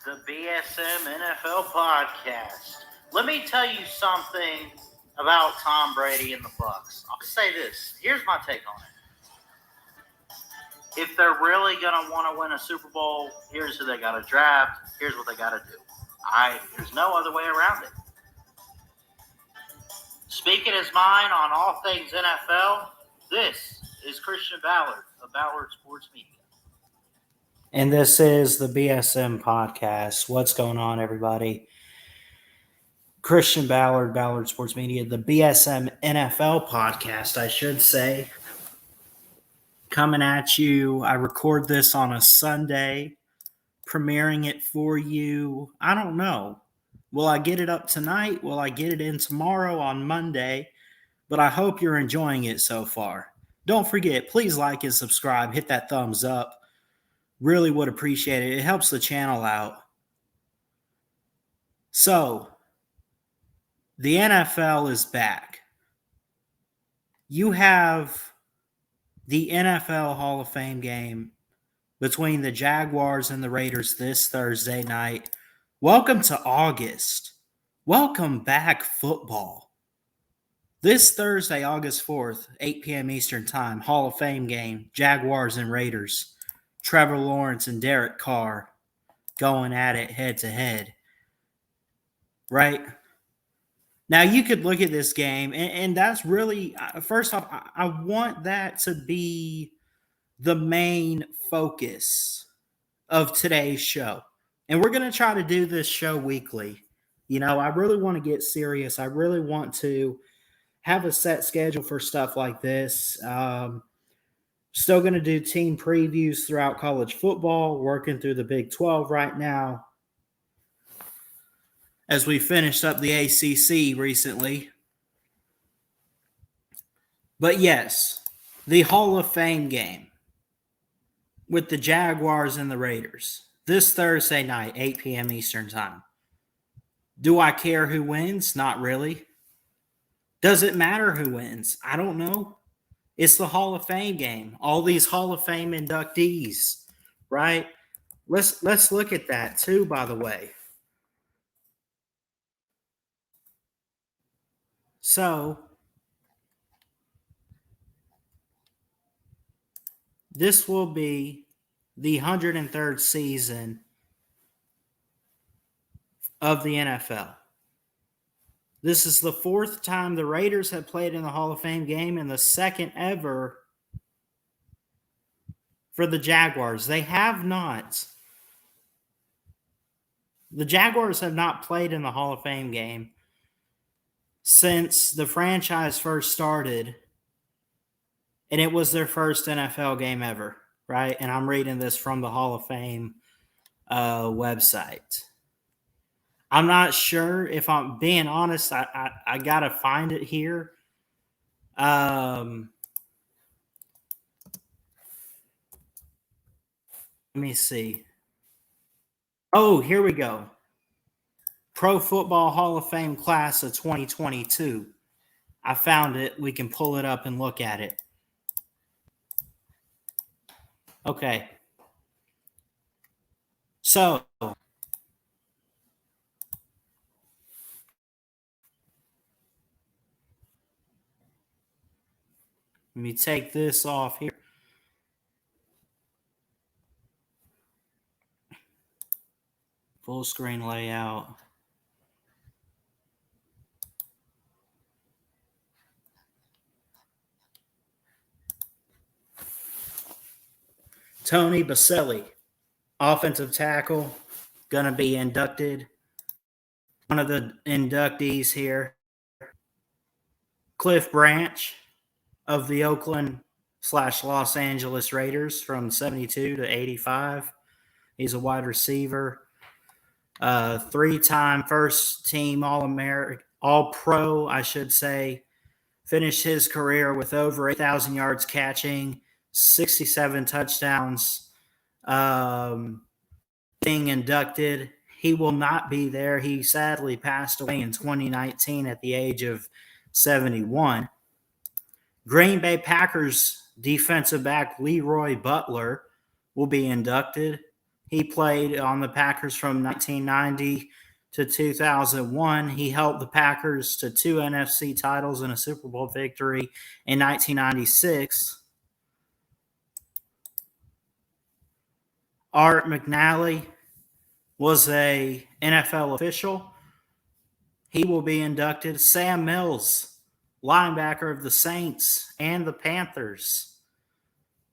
the BSM NFL podcast. Let me tell you something about Tom Brady and the Bucs. I'll say this. Here's my take on it. If they're really going to want to win a Super Bowl, here's who they got to draft. Here's what they got to do. There's no other way around it. Speaking his mind on all things NFL, this is Christian Ballard of Ballard Sports Media. And this is the BSM podcast. What's going on, everybody? Christian Ballard, Ballard Sports Media, the BSM NFL podcast, I should say. Coming at you. I record this on a Sunday, premiering it for you. I don't know. Will I get it up tonight? Will I get it in tomorrow on Monday? But I hope you're enjoying it so far. Don't forget, please like and subscribe. Hit that thumbs up. Really would appreciate it. It helps the channel out. So, the NFL is back. You have the NFL Hall of Fame game between the Jaguars and the Raiders this Thursday night. Welcome to August. Welcome back, football. This Thursday, August 4th, 8 p.m. Eastern Time, Hall of Fame game, Jaguars and Raiders. Trevor Lawrence and Derek Carr going at it head-to-head. Right? Now, you could look at this game, and that's really, first off, I want that to be the main focus of today's show. And we're going to try to do this show weekly. You know, I really want to get serious. I really want to have a set schedule for stuff like this. Still going to do team previews throughout college football, working through the Big 12 right now. As we finished up the ACC recently. But yes, the Hall of Fame game with the Jaguars and the Raiders this Thursday night, 8 p.m. Eastern Time. Do I care who wins? Not really. Does it matter who wins? I don't know. It's the Hall of Fame game. All these Hall of Fame inductees, right? Let's look at that too, by the way. So, this will be the 103rd season of the NFL. This is the fourth time the Raiders have played in the Hall of Fame game and the second ever for the Jaguars. The Jaguars have not played in the Hall of Fame game since the franchise first started, and it was their first NFL game ever, right? And I'm reading this from the Hall of Fame website. I'm not sure, if I'm being honest, I got to find it here. Let me see. Oh, here we go. Pro Football Hall of Fame class of 2022. I found it. We can pull it up and look at it. Okay. So, let me take this off here. Full screen layout. Tony Baselli, offensive tackle, going to be inducted. One of the inductees here. Cliff Branch of the Oakland/Los Angeles Raiders from 72 to 85. He's a wide receiver. Three-time first-team All-American, All-Pro, I should say. Finished his career with over 8,000 yards catching, 67 touchdowns. Being inducted. He will not be there. He sadly passed away in 2019 at the age of 71. Green Bay Packers defensive back Leroy Butler will be inducted. He played on the Packers from 1990 to 2001. He helped the Packers to 2 NFC titles and a Super Bowl victory in 1996. Art McNally was a NFL official. He will be inducted. Sam Mills, linebacker of the Saints and the Panthers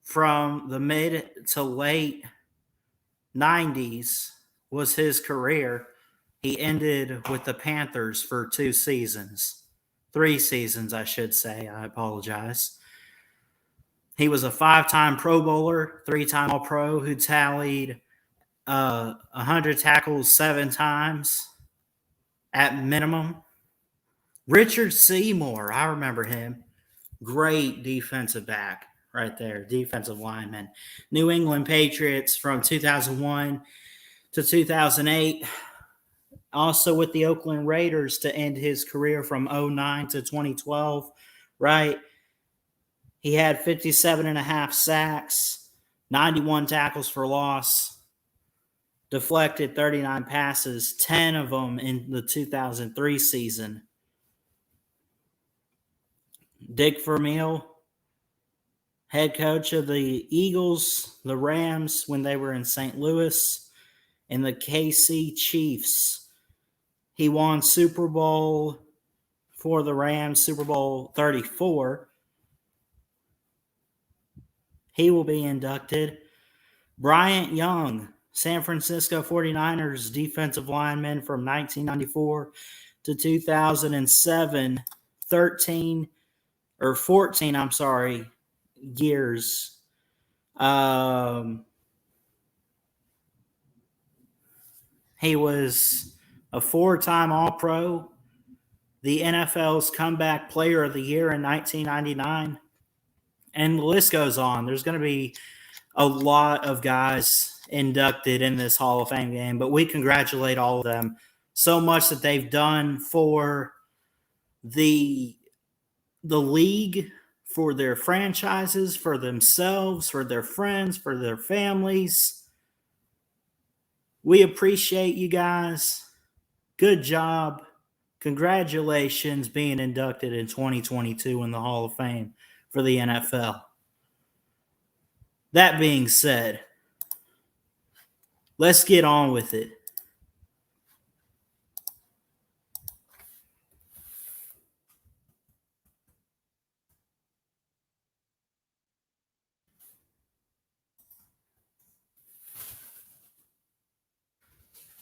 from the mid to late 90s was his career. He ended with the Panthers for 2 seasons. 3 seasons, I should say. I apologize. He was a 5-time Pro Bowler, 3-time All-Pro who tallied 100 tackles 7 times at minimum. Richard Seymour, I remember him. Great defensive back right there, defensive lineman. New England Patriots from 2001 to 2008. Also with the Oakland Raiders to end his career from 2009 to 2012, right? He had 57 and a half sacks, 91 tackles for loss, deflected 39 passes, 10 of them in the 2003 season. Dick Vermeil, head coach of the Eagles, the Rams when they were in St. Louis, and the KC Chiefs. He won Super Bowl for the Rams, Super Bowl 34. He will be inducted. Bryant Young, San Francisco 49ers defensive lineman from 1994 to 2007, 14 years. He was a 4-time All-Pro, the NFL's Comeback Player of the Year in 1999, and the list goes on. There's going to be a lot of guys inducted in this Hall of Fame game, but we congratulate all of them. So much that they've done for the league, for their franchises, for themselves, for their friends, for their families. We appreciate you guys. Good job. Congratulations being inducted in 2022 in the Hall of Fame for the NFL. That being said, let's get on with it.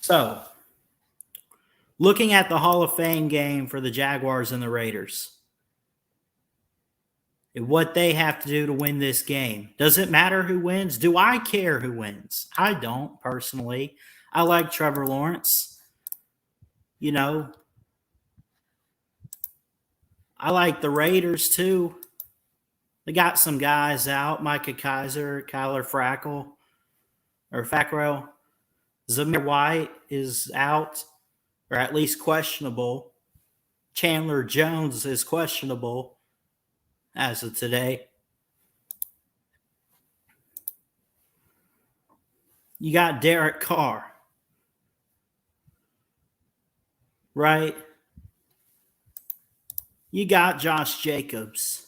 So, looking at the Hall of Fame game for the Jaguars and the Raiders, and what they have to do to win this game. Does it matter who wins? Do I care who wins? I don't, personally. I like Trevor Lawrence. You know, I like the Raiders, too. They got some guys out. Micah Kaiser, Kyler Fackrell. Zamir White is out, or at least questionable. Chandler Jones is questionable as of today. You got Derek Carr, right? You got Josh Jacobs.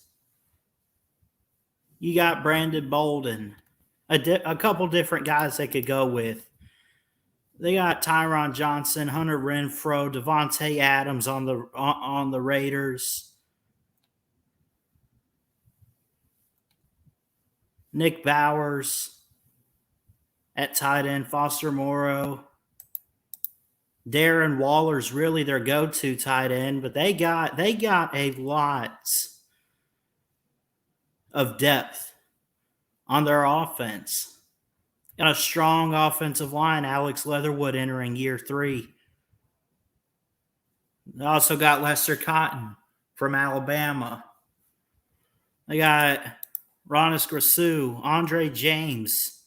You got Brandon Bolden. A couple different guys they could go with. They got Tyron Johnson, Hunter Renfrow, Devontae Adams on the Raiders. Nick Bowers at tight end, Foster Moreau. Darren Waller's really their go-to tight end, but they got a lot of depth on their offense. Got a strong offensive line, Alex Leatherwood entering year 3. They also got Lester Cotton from Alabama. They got Ronis Grasu, Andre James,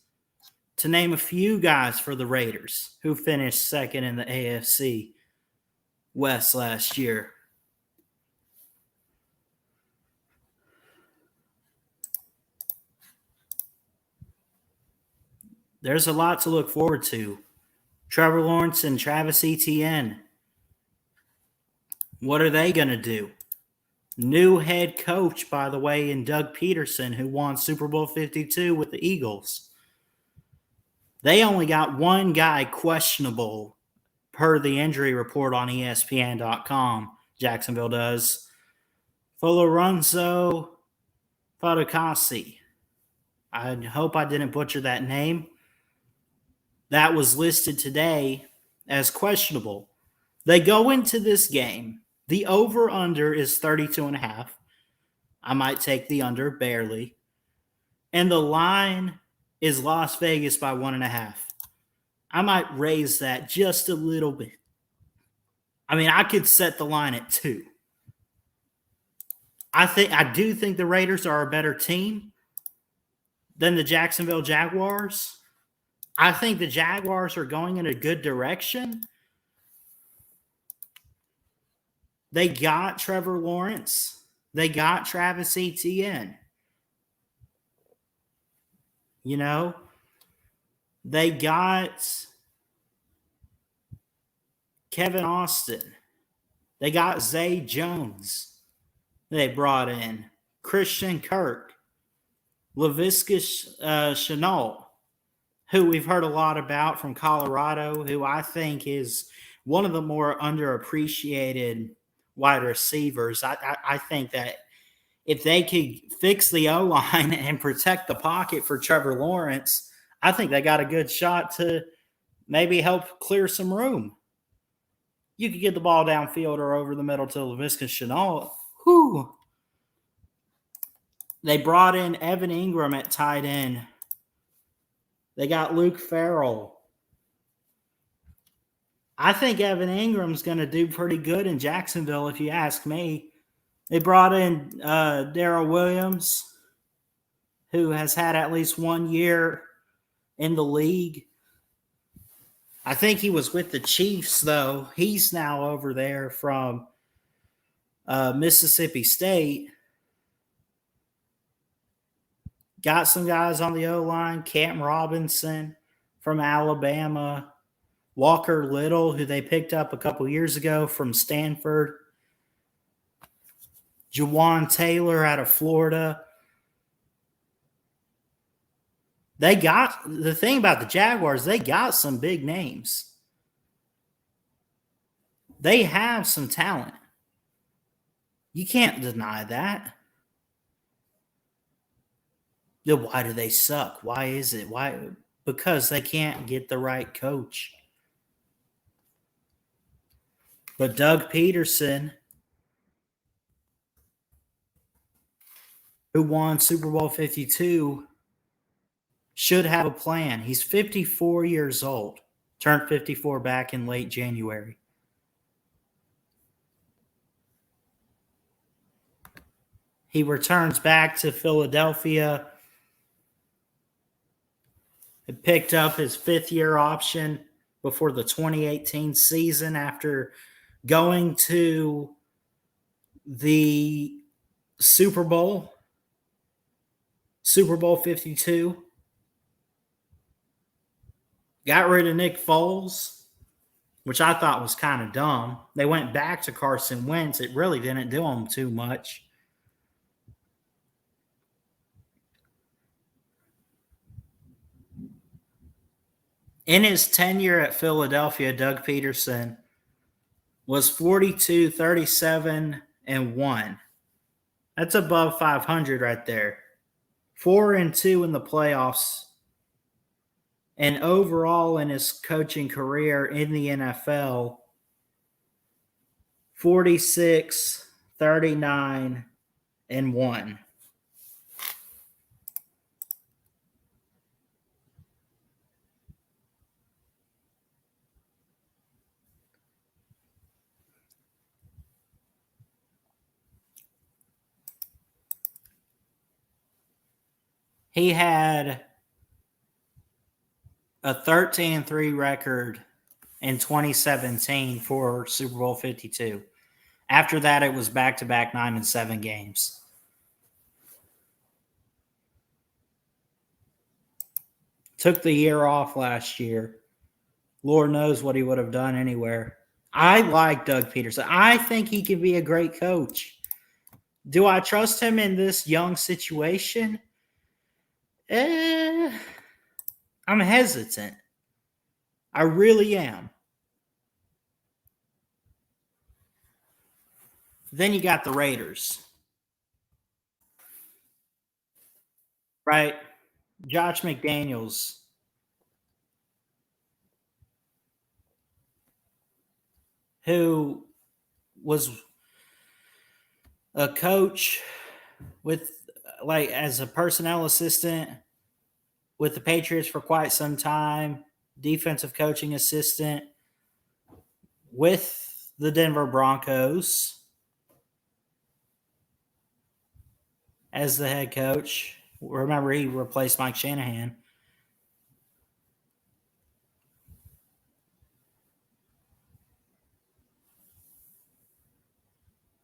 to name a few guys for the Raiders who finished second in the AFC West last year. there's a lot to look forward to. Trevor Lawrence and Travis Etienne, what are they going to do? New head coach, by the way, in Doug Peterson, who won Super Bowl 52 with the Eagles. They only got one guy questionable per the injury report on ESPN.com. Jacksonville does. Foloronzo Fadukasi. I hope I didn't butcher that name. That was listed today as questionable. They go into this game. The over-under is 32.5. I might take the under barely. And the line is Las Vegas by 1.5. I might raise that just a little bit. I mean, I could set the line at 2. I do think the Raiders are a better team than the Jacksonville Jaguars. I think the Jaguars are going in a good direction. They got Trevor Lawrence. They got Travis Etienne. You know, they got Kevin Austin. They got Zay Jones. They brought in Christian Kirk, Laviska Shenault, who we've heard a lot about from Colorado, who I think is one of the more underappreciated wide receivers. I think that if they could fix the O-line and protect the pocket for Trevor Lawrence, I think they got a good shot to maybe help clear some room. You could get the ball downfield or over the middle to Laviska Shenault. Whew. They brought in Evan Ingram at tight end. They got Luke Farrell. I think Evan Ingram's going to do pretty good in Jacksonville, if you ask me. They brought in Darrell Williams, who has had at least 1 year in the league. I think he was with the Chiefs, though. He's now over there from Mississippi State. Got some guys on the O-line. Cam Robinson from Alabama. Walker Little, who they picked up a couple years ago from Stanford. Jawan Taylor out of Florida. The thing about the Jaguars, they got some big names. They have some talent. You can't deny that. Why do they suck? Why is it? Why? Because they can't get the right coach. But Doug Peterson, who won Super Bowl 52, should have a plan. He's 54 years old. Turned 54 back in late January. He returns back to Philadelphia. He picked up his 5th-year option before the 2018 season after going to the Super Bowl 52. Got rid of Nick Foles, which I thought was kind of dumb. They went back to Carson Wentz. It really didn't do them too much. In his tenure at Philadelphia, Doug Peterson was 42, 37, and 1. That's above 500 right there. 4-2 in the playoffs. And overall in his coaching career in the NFL, 46, 39, and 1. He had a 13-3 record in 2017 for Super Bowl 52. After that, it was back-to-back 9-7 games. Took the year off last year. Lord knows what he would have done anywhere. I like Doug Peterson. I think he could be a great coach. Do I trust him in this young situation? I'm hesitant. I really am. Then you got the Raiders, right? Josh McDaniels, who was a coach with, like, as a personnel assistant with the Patriots for quite some time, defensive coaching assistant with the Denver Broncos as the head coach. Remember, he replaced Mike Shanahan.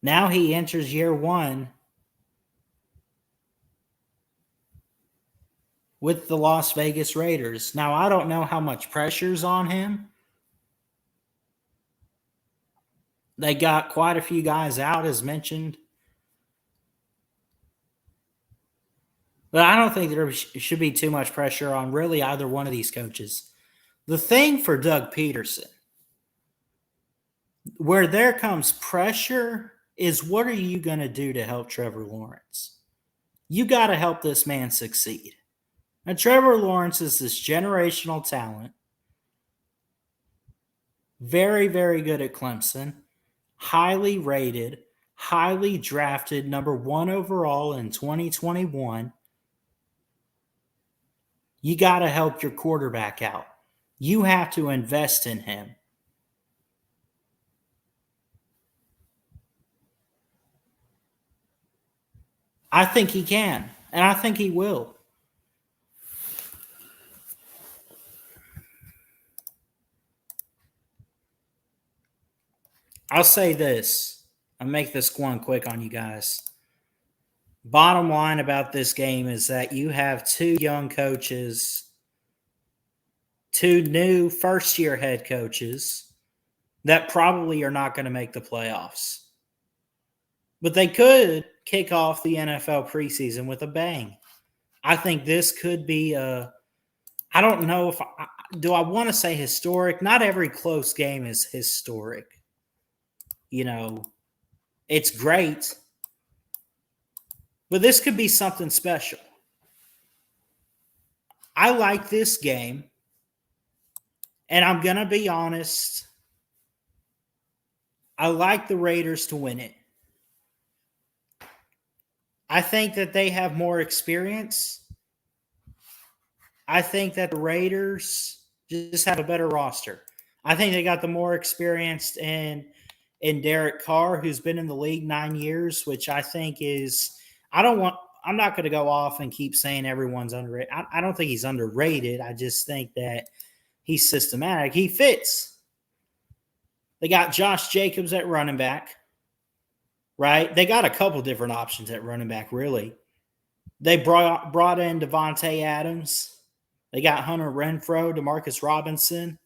Now he enters year one with the Las Vegas Raiders. Now, I don't know how much pressure's on him. They got quite a few guys out, as mentioned. But I don't think there should be too much pressure on really either one of these coaches. The thing for Doug Peterson, where there comes pressure, is what are you going to do to help Trevor Lawrence? You got to help this man succeed. Now, Trevor Lawrence is this generational talent, very, very good at Clemson, highly rated, highly drafted, number 1 overall in 2021. You got to help your quarterback out. You have to invest in him. I think he can, and I think he will. I'll say this. I'll make this one quick on you guys. Bottom line about this game is that you have two young coaches, two new first-year head coaches that probably are not going to make the playoffs. But they could kick off the NFL preseason with a bang. I think this could be I don't know if do I want to say historic? Not every close game is historic. You know, it's great, but this could be something special. I like this game, and I'm going to be honest. I like the Raiders to win it. I think that they have more experience. I think that the Raiders just have a better roster. I think they got the more experienced in Derek Carr, who's been in the league 9 years, which I think is I'm not going to go off and keep saying everyone's underrated. I don't think he's underrated. I just think that he's systematic. He fits. They got Josh Jacobs at running back, right? They got a couple different options at running back, really. They brought in Devontae Adams. They got Hunter Renfrow, Demarcus Robinson.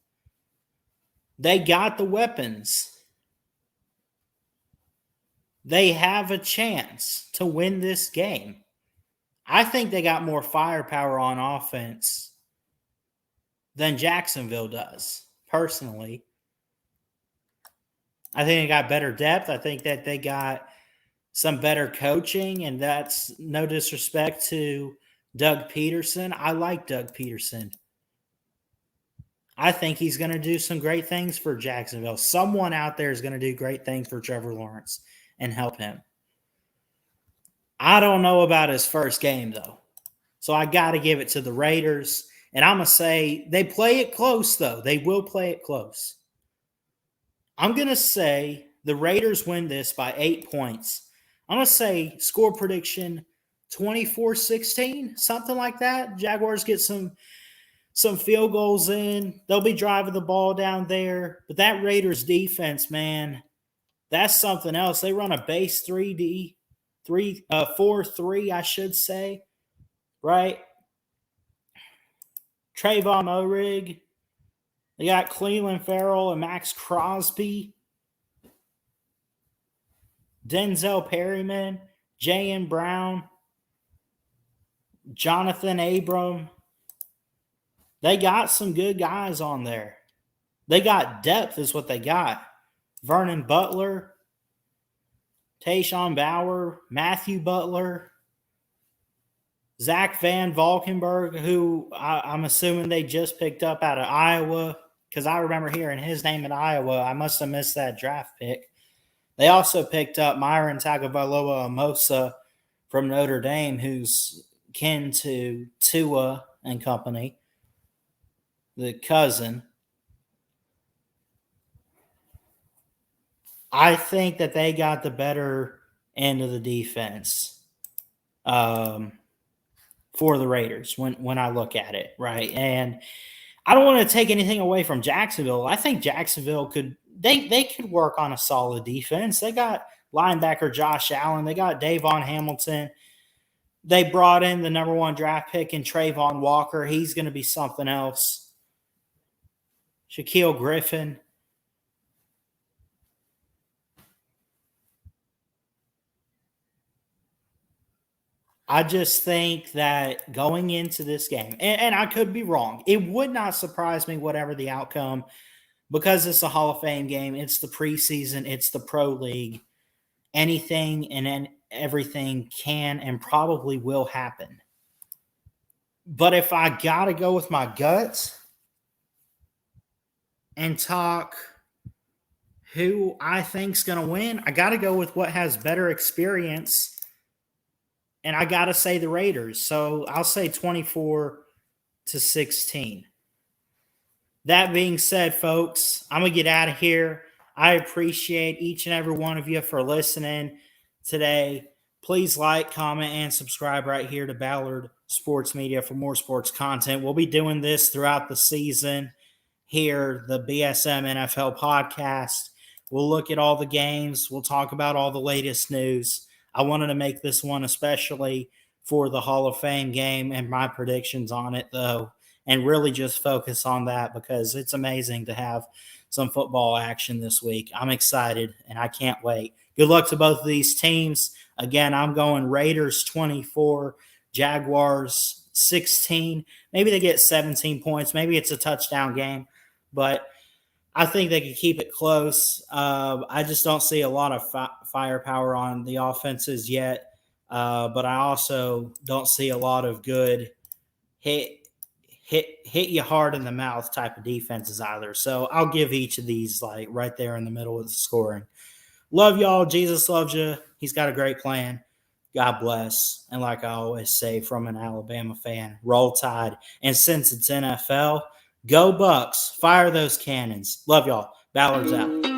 They got the weapons. They have a chance to win this game. I think they got more firepower on offense than Jacksonville does, personally. I think they got better depth. I think that they got some better coaching, and that's no disrespect to Doug Peterson. I like Doug Peterson. I think he's going to do some great things for Jacksonville. Someone out there is going to do great things for Trevor Lawrence and help him. I don't know about his first game, though. So I got to give it to the Raiders. And I'm going to say they play it close, though. They will play it close. I'm going to say the Raiders win this by 8 points. I'm going to say score prediction 24-16, something like that. Jaguars get some field goals in. They'll be driving the ball down there. But that Raiders defense, man, that's something else. They run a base 4-3, I should say, right? Trayvon Moehrig. They got Cleveland Farrell and Max Crosby. Denzel Perryman, J.N. Brown, Jonathan Abram. They got some good guys on there. They got depth is what they got. Vernon Butler, Tayshawn Bauer, Matthew Butler, Zach Van Valkenburg, who I'm assuming they just picked up out of Iowa, because I remember hearing his name at Iowa. I must have missed that draft pick. They also picked up Myron Tagovailoa Amosa from Notre Dame, who's kin to Tua and company, the cousin. I think that they got the better end of the defense for the Raiders when I look at it, right? And I don't want to take anything away from Jacksonville. I think Jacksonville could work on a solid defense. They got linebacker Josh Allen. They got Davon Hamilton. They brought in the number 1 draft pick in Trayvon Walker. He's going to be something else. Shaquille Griffin. I just think that going into this game, and I could be wrong, it would not surprise me whatever the outcome, because it's a Hall of Fame game, it's the preseason, it's the pro league. Anything and everything can and probably will happen. But if I got to go with my guts and talk who I think's going to win, I got to go with what has better experience. And I got to say the Raiders. So I'll say 24-16. That being said, folks, I'm going to get out of here. I appreciate each and every one of you for listening today. Please like, comment, and subscribe right here to Ballard Sports Media for more sports content. We'll be doing this throughout the season here, the BSM NFL podcast. We'll look at all the games. We'll talk about all the latest news. I wanted to make this one especially for the Hall of Fame game and my predictions on it, though, and really just focus on that because it's amazing to have some football action this week. I'm excited, and I can't wait. Good luck to both of these teams. Again, I'm going Raiders 24, Jaguars 16. Maybe they get 17 points. Maybe it's a touchdown game, but I think they could keep it close. I just don't see a lot of firepower on the offenses yet, but I also don't see a lot of good hit you hard in the mouth type of defenses either. So I'll give each of these like right there in the middle of the scoring. Love y'all. Jesus loves you. He's got a great plan. God bless. And like I always say from an Alabama fan, roll Tide. And since it's NFL, go Bucks. Fire those cannons. Love y'all. Ballard's out.